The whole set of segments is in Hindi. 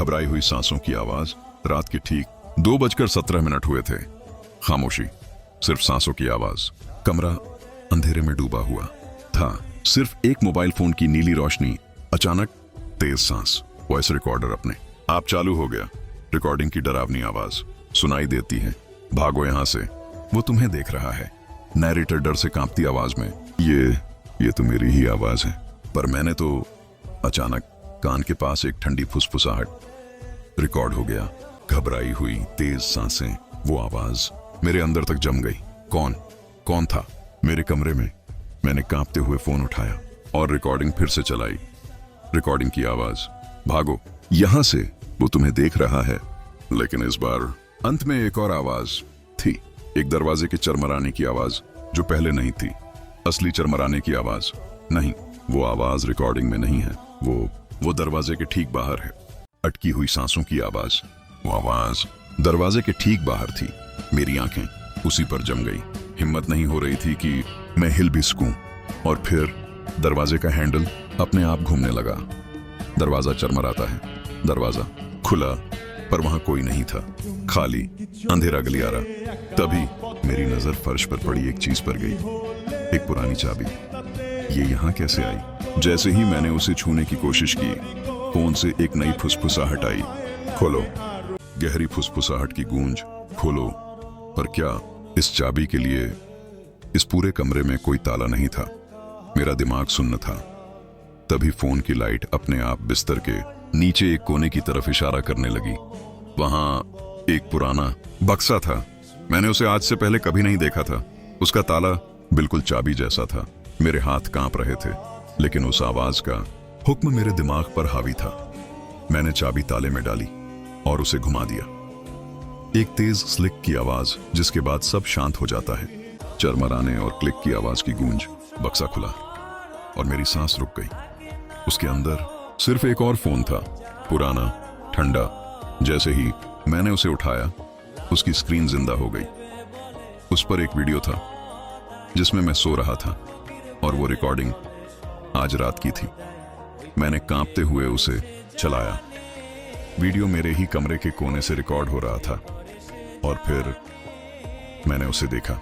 घबराई हुई सांसों की आवाज। रात के ठीक 2:17 हुए थे। खामोशी, सिर्फ सांसों की आवाज। कमरा अंधेरे में डूबा हुआ था। सिर्फ एक मोबाइल फोन की नीली रोशनी। अचानक तेज सांस। वॉइस रिकॉर्डर अपने आप चालू हो गया। रिकॉर्डिंग की डरावनी आवाज सुनाई देती है। भागो यहां से, वो तुम्हें देख रहा है। नैरेटर डर से कांपती आवाज में, ये तो मेरी ही आवाज है। पर मैंने तो। अचानक कान के पास एक ठंडी फुसफुसाहट। रिकॉर्ड हो गया। घबराई हुई तेज सांसें। वो आवाज मेरे अंदर तक जम गई। कौन था मेरे कमरे में? मैंने कांपते हुए फोन उठाया और रिकॉर्डिंग फिर से चलाई। रिकॉर्डिंग की आवाज, भागो यहां से, वो तुम्हें देख रहा है। लेकिन इस बार अंत में एक और आवाज थी। एक दरवाजे के चरमराने की आवाज, जो पहले नहीं थी। असली चरमराने की आवाज नहीं। वो आवाज रिकॉर्डिंग में नहीं है। वो दरवाजे के ठीक बाहर है। अटकी हुई सांसों की आवाज। वो आवाज दरवाजे के ठीक बाहर थी। मेरी आंखें उसी पर जम गई। हिम्मत नहीं हो रही थी कि मैं हिल भी सकूं। और फिर दरवाजे का हैंडल अपने आप घूमने लगा। दरवाजा चरमराता है। दरवाजा खुला, पर वहां कोई नहीं था। खाली अंधेरा गलियारा। तभी मेरी नजर फर्श पर पड़ी एक चीज पर गई। एक पुरानी चाबी। ये यहाँ कैसे आई? जैसे ही मैंने उसे छूने की कोशिश की, फोन से एक नई फुसफुसाहट आई। खोलो। गहरी फुसफुसाहट की गूंज। खोलो। पर क्या इस चाबी के लिए इस पूरे कमरे में कोई ताला नहीं था? मेरा दिमाग सुन्न था। तभी फोन की लाइट अपने आप बिस्तर के नीचे एक कोने की तरफ इशारा करने लगी। वहां एक पुराना बक्सा था। मैंने उसे आज से पहले कभी नहीं देखा था। उसका ताला बिल्कुल चाबी जैसा था। मेरे हाथ कांप रहे थे, लेकिन उस आवाज का हुक्म मेरे दिमाग पर हावी था। मैंने चाबी ताले में डाली और उसे घुमा दिया। एक तेज स्लिक की आवाज, जिसके बाद सब शांत हो जाता है। चरमराने और क्लिक की आवाज की गूंज। बक्सा खुला और मेरी सांस रुक गई। उसके अंदर सिर्फ एक और फोन था, पुराना, ठंडा। जैसे ही मैंने उसे उठाया, उसकी स्क्रीन जिंदा हो गई। उस पर एक वीडियो था जिसमें मैं सो रहा था, और वो रिकॉर्डिंग आज रात की थी। मैंने कांपते हुए उसे चलाया। वीडियो मेरे ही कमरे के कोने से रिकॉर्ड हो रहा था। और फिर मैंने उसे देखा।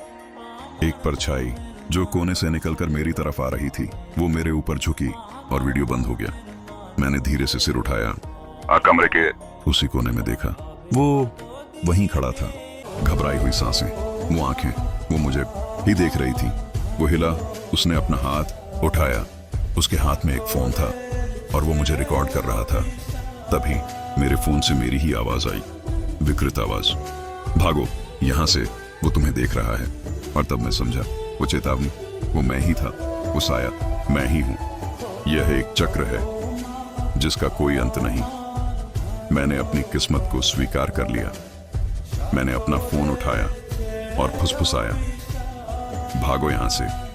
एक परछाई जो कोने से निकलकर मेरी तरफ आ रही थी, वो मेरे ऊपर झुकी और वीडियो बंद हो गया। मैंने धीरे से सिर उठाया। कमरे के उसी कोने में देखा। वो वहीं खड़ा था। घबराई हुई सांसें, वो आंखें, वो मुझे ही देख रही थी। वो हिला। उसने अपना हाथ उठाया। उसके हाथ में एक फोन था और वो मुझे रिकॉर्ड कर रहा था। तभी मेरे फोन से मेरी ही आवाज आई, विकृत आवाज, भागो यहां से, वो तुम्हें देख रहा है। और तब मैं समझा, वो चेतावनी, वो मैं ही था। वो साया मैं ही हूं। यह एक चक्र है जिसका कोई अंत नहीं। मैंने अपनी किस्मत को स्वीकार कर लिया। मैंने अपना फोन उठाया और फुसफुसाया, भागो यहां से।